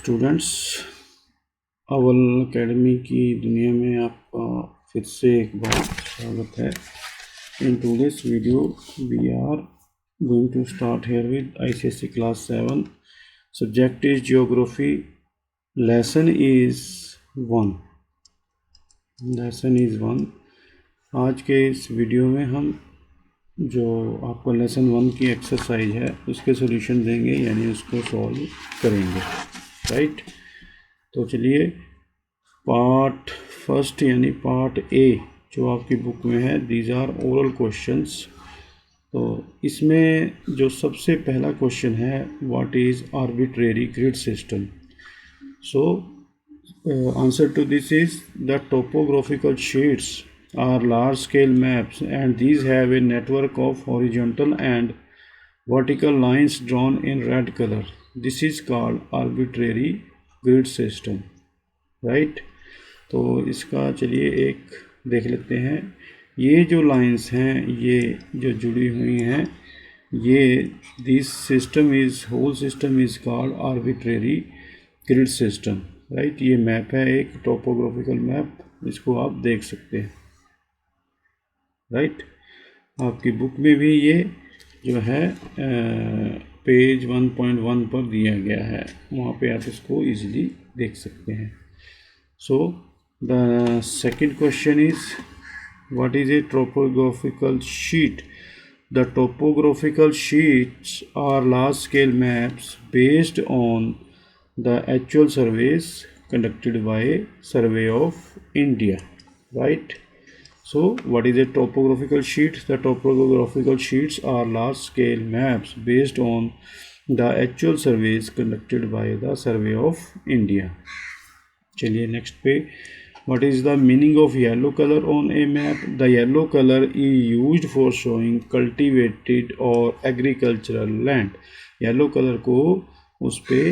Students, अव्वल academy की दुनिया में आपका फिर से एक बार स्वागत है। In today's video we are going to start here with ICSE class 7। Subject is geography. Lesson is 1। आज के इस वीडियो में हम जो आपको लेसन 1 की एक्सरसाइज है उसके सॉल्यूशन देंगे, यानी उसको सॉल्व करेंगे। राइट, तो चलिए पार्ट फर्स्ट यानी पार्ट ए जो आपकी बुक में है, दीज आर ओरल क्वेश्चंस। तो इसमें जो सबसे पहला क्वेश्चन है, what is arbitrary grid system. So answer to this is the topographical sheets are large scale maps and these have a network of horizontal and vertical lines drawn in red color. This is called arbitrary grid system. Right? तो इसका चलिए एक देख लेते हैं। ये जो lines हैं, ये जो जुड़ी हुई हैं, ये this system is whole system is called arbitrary grid system. Right, ये मैप है, एक टोपोग्राफिकल मैप, इसको आप देख सकते हैं। राइट, आपकी बुक में भी ये जो है पेज 1.1 पर दिया गया है, वहाँ पे आप इसको इजीली देख सकते हैं। So the second question is what is a topographical sheet. The topographical sheets are large scale maps based on the actual surveys conducted by Survey of India. Right? So what is a topographical sheet? The topographical sheets are large scale maps based on the actual surveys conducted by the Survey of India. चलिए next पे, what is the meaning of yellow color on a map? The yellow color is used for showing cultivated or agricultural land. Yellow colour को उस पे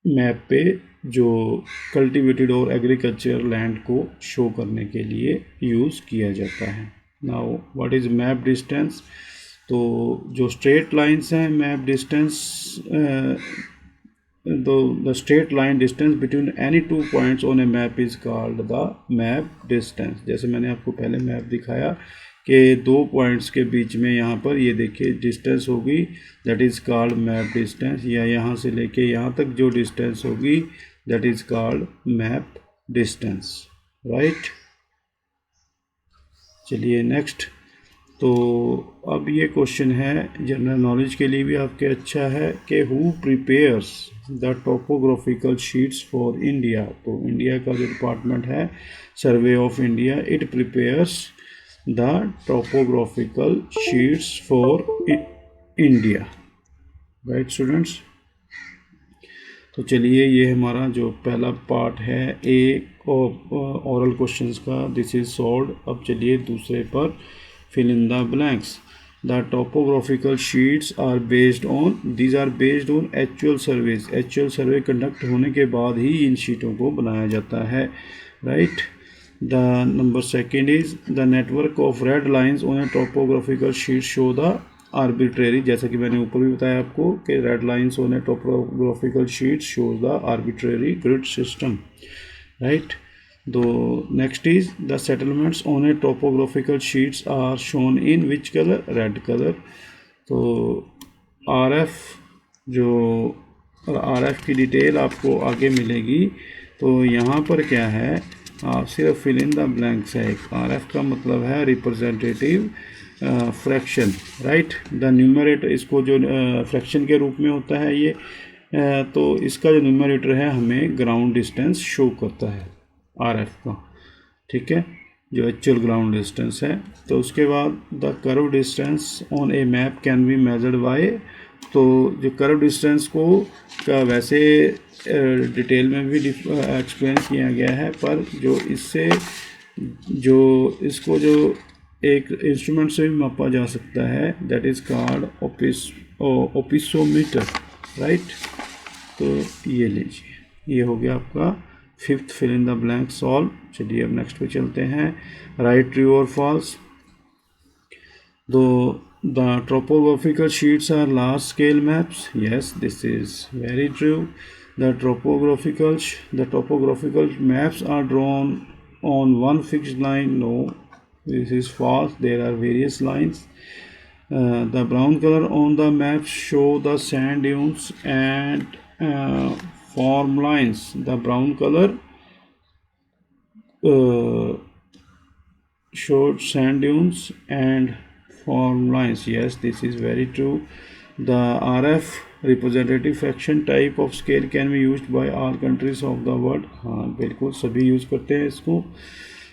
map पे जो cultivated और agriculture land को show करने के लिए यूज़ किया जाता है। Now what is map distance. तो जो स्ट्रेट लाइंस हैं, map distance the straight line distance between any two points on a map is called the map distance. जैसे मैंने आपको पहले मैप दिखाया कि दो पॉइंट्स के बीच में यहाँ पर ये देखिए डिस्टेंस होगी, that is called map distance, या यहाँ से लेके यहाँ तक जो डिस्टेंस होगी that is called map distance. Right, चलिए नेक्स्ट। तो अब ये क्वेश्चन है जनरल नॉलेज के लिए भी आपके अच्छा है कि who prepares the topographical sheets for India. तो इंडिया का जो डिपार्टमेंट है survey of India, it prepares the topographical sheets for India. Right students? तो चलिए ये हमारा जो पहला पार्ट है एक ओरल क्वेश्चंस का, दिस इज सॉल्व्ड। अब चलिए दूसरे पर, fill in the blanks. The topographical sheets are based on, these are based on actual surveys. Actual survey conduct होने के बाद ही इन शीटों को बनाया जाता है। Right, the number second is the network of red lines on a topographical sheet show the arbitrary, जैसा कि मैंने ऊपर भी बताया आपको कि red lines on a topographical sheet shows the arbitrary grid system. Right? The next is the settlements on a topographical sheets are shown in which color? Red color. तो RF जो RF की डिटेल आपको आगे मिलेगी। तो यहाँ पर क्या है, आप सिर्फ फिल इन द ब्लैंक्स है। RF का मतलब है representative fraction. Right, the numerator, इसको जो फ्रैक्शन के रूप में होता है ये, तो इसका जो न्यूमरेटर है हमें ग्राउंड डिस्टेंस शो करता है RF का। ठीक है, जो एक्चुअल ग्राउंड डिस्टेंस है। तो उसके बाद the curve distance on a map can be measured by, तो जो कर्व डिस्टेंस को का वैसे डिटेल में भी एक्सप्लेन किया गया है, पर जो इससे जो इसको जो एक इंस्ट्रूमेंट से भी मापा जा सकता है, that is called opisometer. Right, तो ये लीजिए, ये हो गया आपका fifth fill in the blank solve. चलिए अब नेक्स्ट पे चलते हैं, राइट, ट्रू और फॉल्स। तो The topographical sheets are large scale maps. Yes, this is very true. The topographical maps are drawn on one fixed line. No, this is false. There are various lines. The brown color on the maps show the sand dunes and form lines. The brown color showed sand dunes and form lines. Yes, this is very true. The RF representative fraction type of scale can be used by all countries of the world. हाँ बिल्कुल सभी use करते हैं इसको.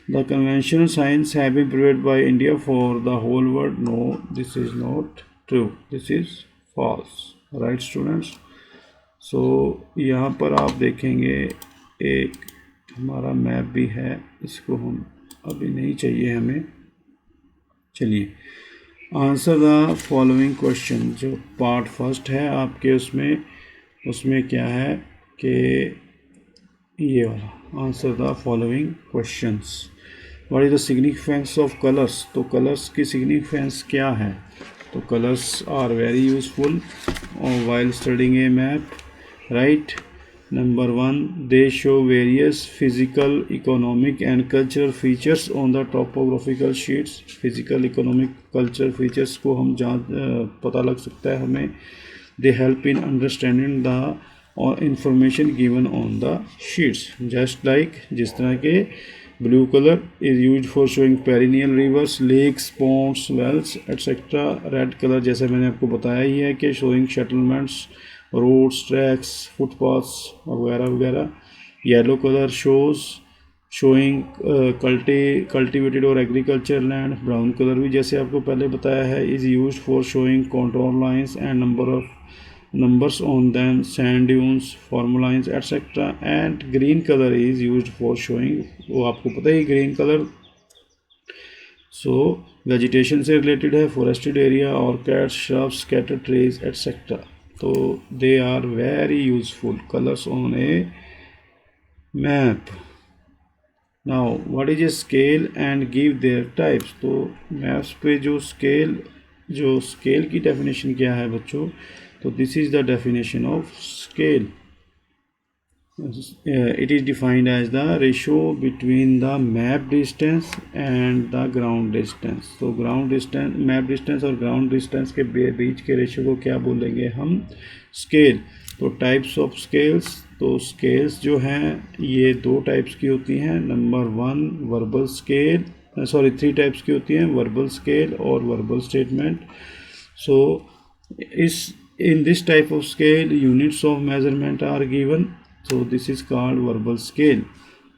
The conventional signs have been prepared by India for the whole world. No, this is not true. This is false. Right, students? So यहाँ पर आप देखेंगे एक हमारा मैप भी है. इसको हम अभी नहीं चाहिए हमें. चलिए, आंसर द फॉलोइंग क्वेश्चन. जो पार्ट फर्स्ट है आपके उसमें क्या है कि ये वाला answer the following questions. What is the significance of colours. तो कलर्स की सिग्निफिकेंस क्या है. तो colours are very useful while studying a map. Right. Number 1, they show various physical, economic and cultural features on the topographical sheets. Physical, economic, cultural features को हम पता लग सकता है हमें. They help in understanding the information given on the sheets. Just like जिस तरह के blue color is used for showing perennial rivers, lakes, ponds, wells, etc. Red color जैसे मैंने आपको बताया ही है कि showing settlements, roads, tracks, footpaths वगैरह वगैरह. येलो कलर शोइंग कल्टिवेटेड और एग्रीकल्चर लैंड. ब्राउन कलर भी जैसे आपको पहले बताया है is used for showing control lines and numbers on them, sand dunes, form lines etcetera. And green colour is used for showing, वो आपको पता ही ग्रीन कलर. सो वेजिटेशन से रिलेटेड है, forested area, orchids, shrubs, scattered trees etcetera. तो they are very useful colours on a map. Now what is a scale and give their types. तो maps पे जो स्केल की definition क्या है बच्चों. तो this is the definition of scale. It is defined as the ratio between the map distance and the ground distance. तो ground distance, map distance और ground distance के बीच के रेशियो को क्या बोलेंगे हम. स्केल. तो टाइप्स ऑफ स्केल्स. तो स्केल्स जो हैं ये 2 टाइप्स की होती हैं. नंबर 1 वर्बल स्केल, 3 टाइप्स की होती हैं, वर्बल स्केल और verbal statement. So in this type of scale units of measurement are given. So this is called verbal scale.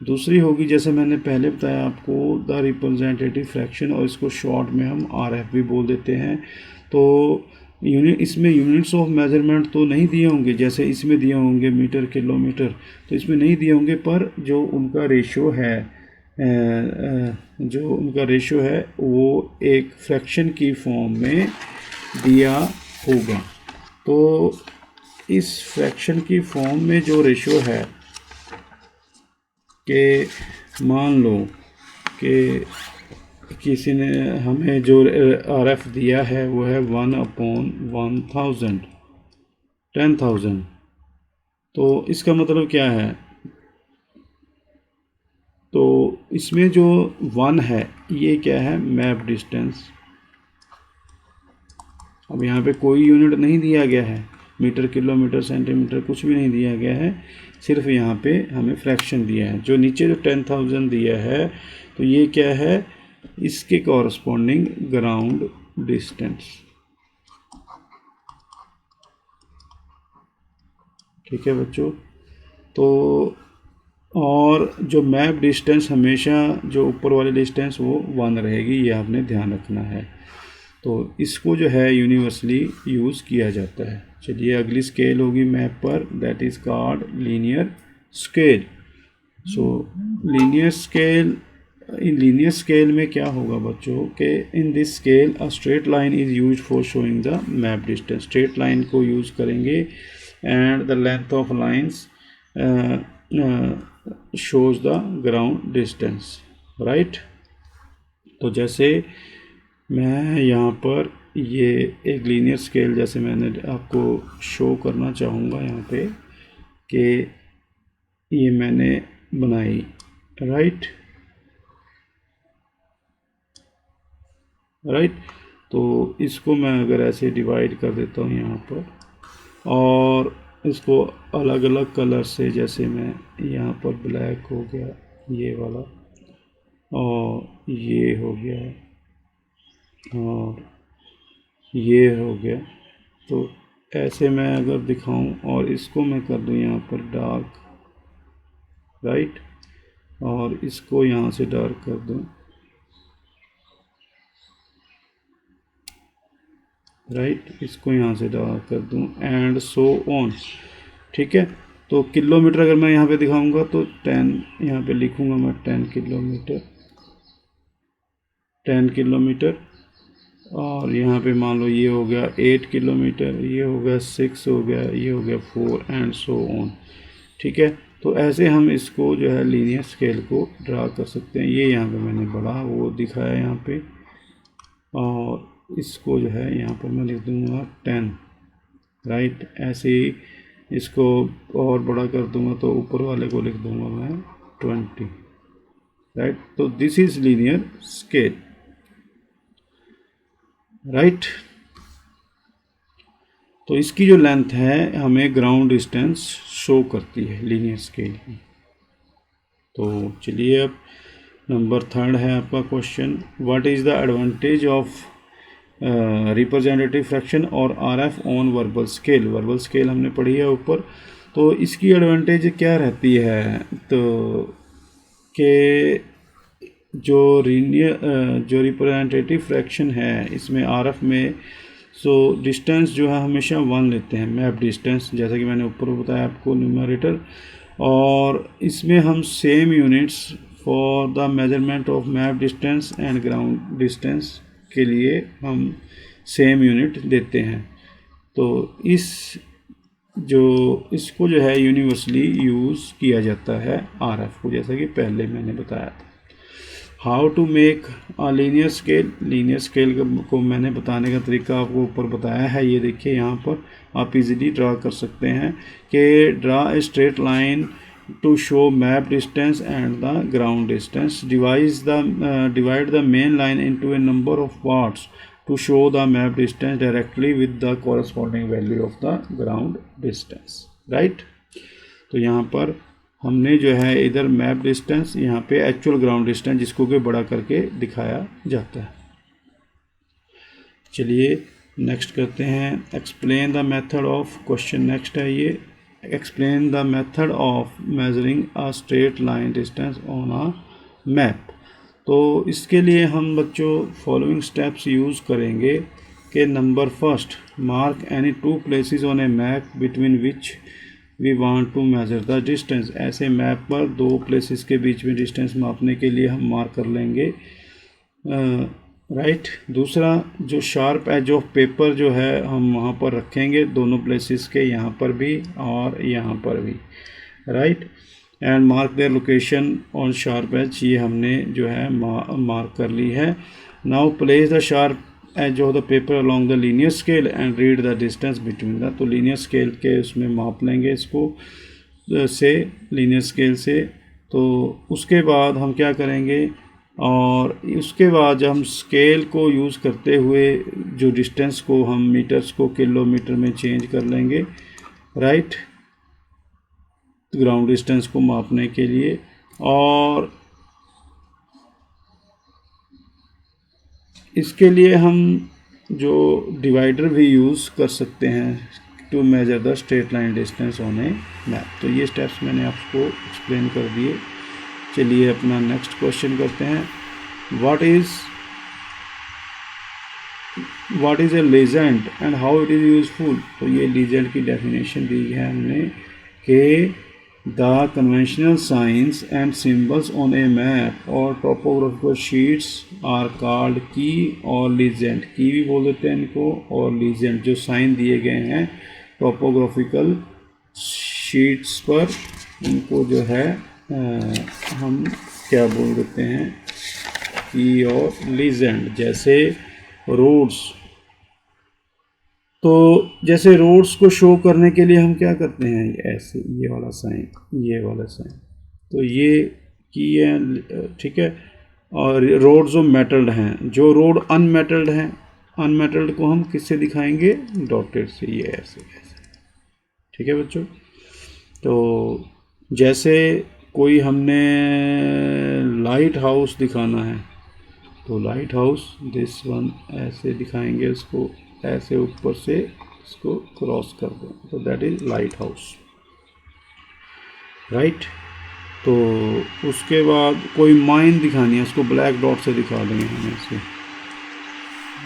दूसरी होगी जैसे मैंने पहले बताया आपको द रिप्रेजेंटेटिव फ्रैक्शन, और इसको शॉर्ट में हम RF भी बोल देते हैं. तो इसमें यूनिट्स ऑफ मेजरमेंट तो नहीं दिए होंगे जैसे इसमें दिए होंगे मीटर, किलोमीटर, तो इसमें नहीं दिए होंगे. पर जो उनका रेशो है वो एक फ्रैक्शन की फॉर्म में दिया होगा. तो इस फ्रैक्शन की फॉर्म में जो रेशो है कि मान लो कि किसी ने हमें जो RF दिया है वो है 1/1000, 10,000. तो इसका मतलब क्या है. तो इसमें जो 1 है ये क्या है, मैप डिस्टेंस. अब यहाँ पे कोई यूनिट नहीं दिया गया है, मीटर, किलोमीटर, सेंटीमीटर कुछ भी नहीं दिया गया है, सिर्फ यहाँ पे हमें फ्रैक्शन दिया है. जो नीचे जो 10,000 दिया है तो ये क्या है, इसके कॉरस्पॉन्डिंग ग्राउंड डिस्टेंस. ठीक है बच्चों. तो और जो मैप डिस्टेंस हमेशा जो ऊपर वाली डिस्टेंस वो 1 रहेगी, ये आपने ध्यान रखना है. तो इसको जो है यूनिवर्सली यूज़ किया जाता है. चलिए अगली स्केल होगी मैप पर, that is called linear scale. So linear scale, in linear scale में क्या होगा बच्चों कि in this scale a straight line is use for showing the map distance. Straight line को यूज़ करेंगे and the length of lines shows the ground distance. Right. तो जैसे मैं यहाँ पर ये एक लीनियर स्केल जैसे मैंने आपको शो करना चाहूँगा यहाँ पे कि ये मैंने बनाई, राइट। तो इसको मैं अगर ऐसे डिवाइड कर देता हूँ यहाँ पर, और इसको अलग अलग कलर से, जैसे मैं यहाँ पर ब्लैक हो गया ये वाला, और ये हो गया, और ये हो गया, तो ऐसे मैं अगर दिखाऊं और इसको मैं कर दूं यहाँ पर डार्क, राइट, और इसको यहाँ से डार्क कर दूं, राइट, इसको यहाँ से डार्क कर दूं, एंड सो ऑन, ठीक है। तो किलोमीटर अगर मैं यहाँ पे दिखाऊंगा तो 10, यहाँ पे लिखूंगा मैं 10 किलोमीटर, 10 किलोमीटर, और यहाँ पे मान लो ये हो गया 8 किलोमीटर, ये हो गया 6 हो गया, ये हो गया 4, एंड सो ऑन, ठीक है। तो ऐसे हम इसको जो है लीनियर स्केल को ड्रा कर सकते हैं। ये यहाँ पे मैंने बड़ा वो दिखाया यहाँ पे, और इसको जो है यहाँ पर मैं लिख दूँगा 10, राइट। ऐसे ही इसको और बड़ा कर दूँगा तो ऊपर वाले को लिख दूँगा मैं 20, राइट। तो this is linear scale, right. तो इसकी जो लेंथ है हमें ग्राउंड डिस्टेंस शो करती है लीनियर स्केल की। तो चलिए अब नंबर 3 है आपका question, what is the advantage of representative fraction और RF on verbal scale. Verbal scale हमने पढ़ी है ऊपर, तो इसकी एडवांटेज क्या रहती है, तो कि जो रिप्रेजेंटेटिव फ्रैक्शन है इसमें आरएफ में, सो डिस्टेंस जो है हमेशा 1 लेते हैं, मैप डिस्टेंस, जैसा कि मैंने ऊपर बताया आपको न्यूमरेटर, और इसमें हम same units for the measurement of map distance and ground distance के लिए हम सेम यूनिट देते हैं। तो इसको जो है यूनिवर्सली यूज़ किया जाता है आरएफ को, जैसा कि पहले मैंने बताया था। How to make a linear scale, linear scale को मैंने बताने का तरीका आपको ऊपर बताया है। ये देखिए यहाँ पर आप इजीली ड्रा कर सकते हैं कि draw a straight line to show map distance and the ground distance, divide the main line into a number of parts to show the map distance directly with the corresponding value of the ground distance, right. तो यहाँ पर हमने जो है इधर map distance, यहाँ पे actual ground distance, जिसको कि बड़ा करके दिखाया जाता है। चलिए नेक्स्ट करते हैं, explain the method of, question next है ये, explain the method of measuring a straight line distance on a map. तो इसके लिए हम बच्चों फॉलोइंग स्टेप्स यूज़ करेंगे कि number first, mark any 2 places on a map between which we want to measure the distance. ऐसे map पर 2 places के बीच में डिस्टेंस मापने के लिए हम मार्क कर लेंगे, राइट। दूसरा, जो शार्प एज ऑफ पेपर जो है हम वहाँ पर रखेंगे, दोनों प्लेसेस के, यहाँ पर भी और यहाँ पर भी, राइट। And mark their location on sharp edge, ये हमने जो है मार्क कर ली है। Now place the sharp edge of the paper along the linear scale and read the distance between the, तो लीनियर स्केल के उसमें माप लेंगे इसको से, लीनियर स्केल से। तो उसके बाद हम क्या करेंगे, और उसके बाद जब हम स्केल को यूज़ करते हुए जो डिस्टेंस को हम मीटर्स को किलोमीटर में चेंज कर लेंगे, राइट, ग्राउंड डिस्टेंस को मापने के लिए। और इसके लिए हम जो डिवाइडर भी यूज़ कर सकते हैं to measure the straight line distance on a map. तो ये स्टेप्स मैंने आपको एक्सप्लेन कर दिए। चलिए अपना नेक्स्ट क्वेश्चन करते हैं, what is a legend and how it is useful. तो ये लीजेंड की डेफिनेशन दी है हमने कि the conventional science and symbols on a map और टोपोग्राफिकल शीट्स आर कॉल्ड की और लीजेंड, की भी बोल देते हैं इनको, और लीजेंड, जो साइन दिए गए हैं टोपोग्राफिकल शीट्स पर, इनको जो है हम क्या बोल देते हैं, की और लीजेंड। जैसे रोड्स, तो जैसे रोड्स को शो करने के लिए हम क्या करते हैं, ऐसे ये वाला साइन, ये वाला साइन, तो ये की है, ठीक है। और रोड जो मेटल्ड हैं, जो रोड अनमेटल्ड हैं, अनमेटल्ड को हम किससे दिखाएंगे, डॉटेड से, ये ऐसे ऐसे, ठीक है बच्चों। तो जैसे कोई हमने लाइट हाउस दिखाना है, तो लाइट हाउस दिस वन ऐसे दिखाएंगे उसको, ऐसे ऊपर से इसको क्रॉस कर दो, तो that is light house, right. तो उसके बाद कोई माइन दिखानी है, उसको ब्लैक डॉट से दिखा देंगे हम ऐसे,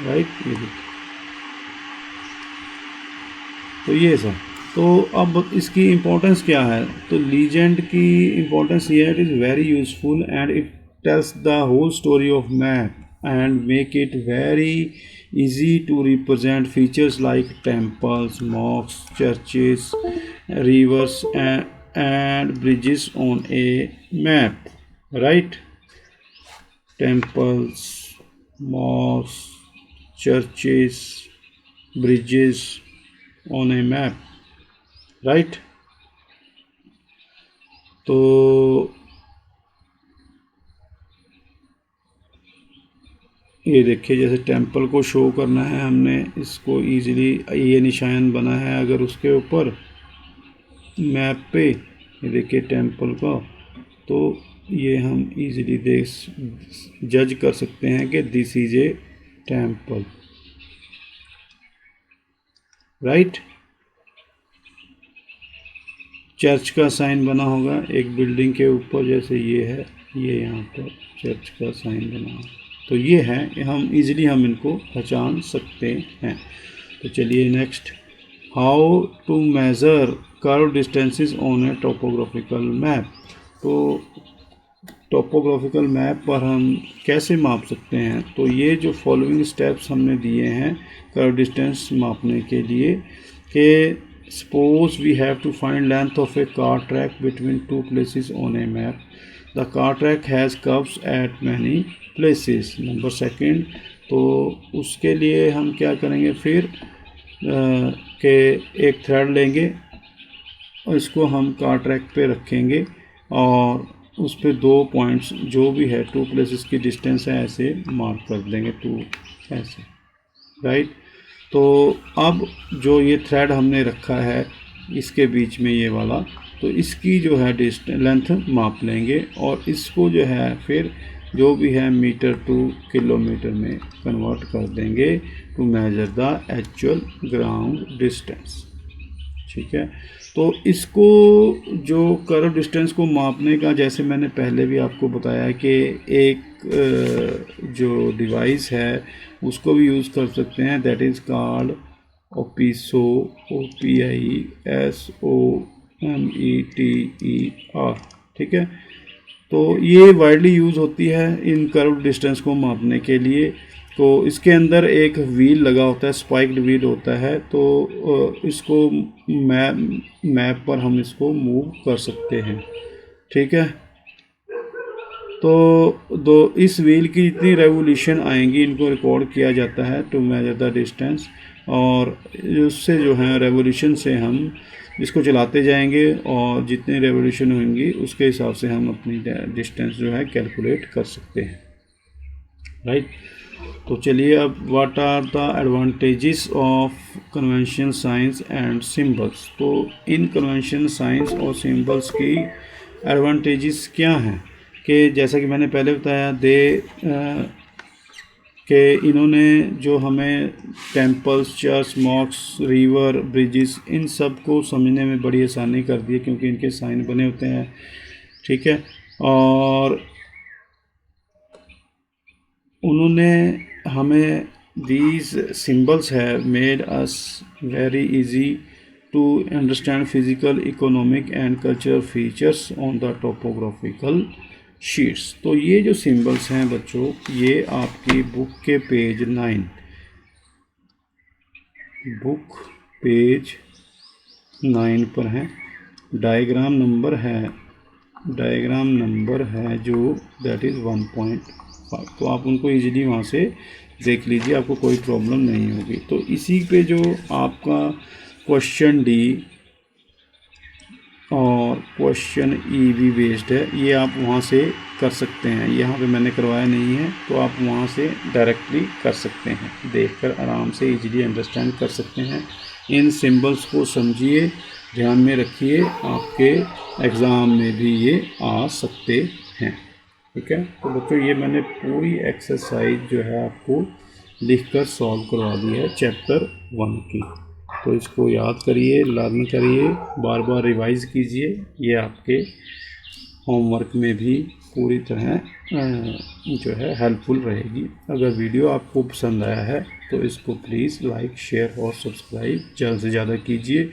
राइट, ये देखिए। तो ये सब, तो अब इसकी इम्पोर्टेंस क्या है, तो लीजेंड की इम्पोर्टेंस ये है, it is very useful and it tells the whole story of map and make it very easy to represent features like temples, mosques, churches, rivers and bridges on a map, right? Temples, mosques, churches, bridges on a map, right? तो ये देखिए, जैसे temple को show करना है हमने, इसको easily, ये निशान बना है अगर उसके ऊपर मैप पे, ये देखिए टेंपल का, तो ये हम इजीली देख जज कर सकते हैं कि this is a temple, right. Church का साइन बना होगा एक बिल्डिंग के ऊपर, जैसे ये है, ये यहाँ पर चर्च का साइन बना होगा, तो ये है, हम इजीली हम इनको पहचान सकते हैं। तो चलिए next, how to measure curve distances on a topographical map. तो टोपोग्राफिकल मैप पर हम कैसे माप सकते हैं, तो ये जो फॉलोइंग स्टेप्स हमने दिए हैं कर्व डिस्टेंस मापने के लिए, कि suppose we have to find length of a car track between two places on a map, the car track has curves at many places. Number second, तो उसके लिए हम क्या करेंगे फिर, के एक थ्रेड लेंगे और इसको हम कार ट्रैक पे रखेंगे और उस पर 2 पॉइंट्स जो भी है, 2 प्लेसेस की डिस्टेंस है, ऐसे मार्क कर देंगे, 2 ऐसे, राइट। तो अब जो ये थ्रेड हमने रखा है इसके बीच में ये वाला, तो इसकी जो है डिस्टेंस लेंथ माप लेंगे और इसको जो है फिर जो भी है मीटर टू किलोमीटर में कन्वर्ट कर देंगे to measure the actual ground distance, ठीक है। तो इसको जो कर्व डिस्टेंस को मापने का, जैसे मैंने पहले भी आपको बताया कि एक जो डिवाइस है उसको भी यूज़ कर सकते हैं, दैट इज़ कॉल्ड ओपीसो, OPISOMETER, ठीक है। तो ये वाइडली यूज़ होती है इन कर्व डिस्टेंस को मापने के लिए। तो इसके अंदर एक व्हील लगा होता है, स्पाइक्ड व्हील होता है, तो इसको मैप पर हम इसको मूव कर सकते हैं, ठीक है। तो इस व्हील की जितनी रेवोल्यूशन आएंगी इनको रिकॉर्ड किया जाता है टू मेजर द डिस्टेंस, और उससे जो है रेवोल्यूशन से हम इसको चलाते जाएंगे और जितनी रेवोल्यूशन होंगी उसके हिसाब से हम अपनी डिस्टेंस जो है कैलकुलेट कर सकते हैं, राइट। तो चलिए अब what are the advantages of conventional science and symbols. तो इन कन्वेंशनल साइंस और सिंबल्स की एडवांटेजेस क्या हैं, कि जैसा कि मैंने पहले बताया कि इन्होंने जो हमें temples, church, mosques, river, bridges, इन सब को समझने में बड़ी आसानी कर दी है क्योंकि इनके साइन बने होते हैं, ठीक है। और उन्होंने हमें दीज सिंबल्स है made us very easy to understand physical, economic and cultural features on the topographical sheets. तो ये जो सिंबल्स हैं बच्चों, ये आपकी बुक के पेज 9, बुक पेज 9 पर हैं। डायग्राम नंबर है जो दैट इज़ 1.6, 5। तो आप उनको इजीली वहाँ से देख लीजिए, आपको कोई प्रॉब्लम नहीं होगी। तो इसी पे जो आपका क्वेश्चन डी और क्वेश्चन ई भी बेस्ड है, ये आप वहाँ से कर सकते हैं। यहाँ पे मैंने करवाया नहीं है, तो आप वहाँ से डायरेक्टली कर सकते हैं, देखकर आराम से इजीली अंडरस्टैंड कर सकते हैं। इन सिंबल्स को समझिए, ध्यान में रखिए, आपके एग्ज़ाम में भी ये आ सकते हैं। ठीक है, तो बच्चों ये मैंने पूरी एक्सरसाइज जो है आपको लिखकर सॉल्व करवा दी है चैप्टर 1 की। तो इसको याद करिए, लर्न करिए, बार बार रिवाइज कीजिए, ये आपके होमवर्क में भी पूरी तरह जो है हेल्पफुल रहेगी। अगर वीडियो आपको पसंद आया है तो इसको प्लीज़ लाइक, शेयर और सब्सक्राइब ज़्यादा से ज़्यादा कीजिए।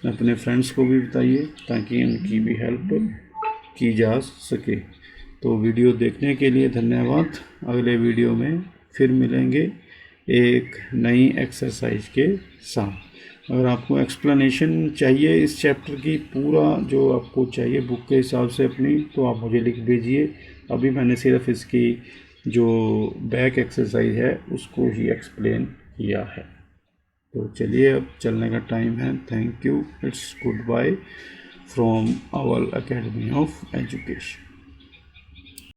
अपने फ्रेंड्स को भी बताइए ताकि उनकी भी हेल्प की जा सके। तो वीडियो देखने के लिए धन्यवाद। अगले वीडियो में फिर मिलेंगे एक नई एक्सरसाइज के साथ। अगर आपको एक्सप्लेनेशन चाहिए इस चैप्टर की, पूरा जो आपको चाहिए बुक के हिसाब से अपनी, तो आप मुझे लिख दीजिए। अभी मैंने सिर्फ इसकी जो बैक एक्सरसाइज है उसको ही एक्सप्लेन किया है। तो चलिए अब चलने का टाइम है। Thank you, it's goodbye from our academy of education.